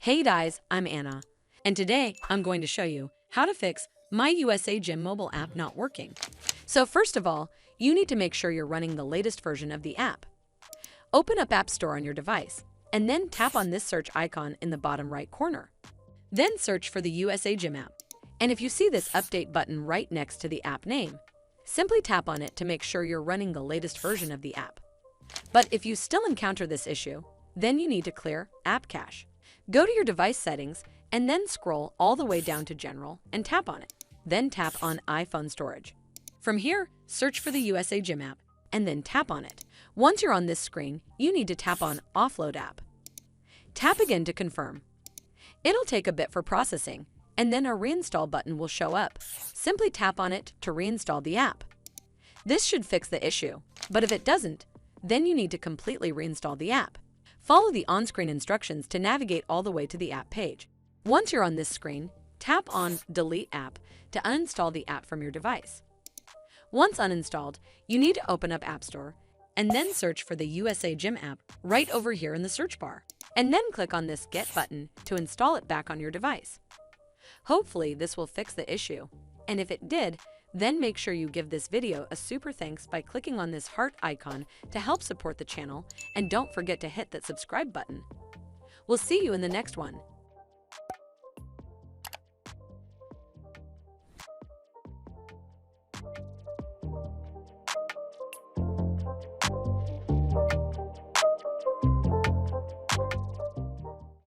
Hey guys, I'm Anna, and today I'm going to show you how to fix myusagym mobile app not working. So first of all, you need to make sure you're running the latest version of the app. Open up App Store on your device, and then tap on this search icon in the bottom right corner. Then search for the myusagym app, and if you see this update button right next to the app name, simply tap on it to make sure you're running the latest version of the app. But if you still encounter this issue, then you need to clear App Cache. Go to your device settings and then scroll all the way down to General and tap on it. Then tap on iPhone Storage. From here, search for the myusagym app and then tap on it. Once you're on this screen, you need to tap on Offload App. Tap again to confirm. It'll take a bit for processing, and then a Reinstall button will show up. Simply tap on it to reinstall the app. This should fix the issue, but if it doesn't, then you need to completely reinstall the app. Follow the on-screen instructions to navigate all the way to the app page. Once you're on this screen, tap on Delete App to uninstall the app from your device. Once uninstalled, you need to open up App Store and then search for the myusagym app right over here in the search bar, and then click on this Get button to install it back on your device. Hopefully this will fix the issue, and if it did, then make sure you give this video a super thanks by clicking on this heart icon to help support the channel, and don't forget to hit that subscribe button. We'll see you in the next one.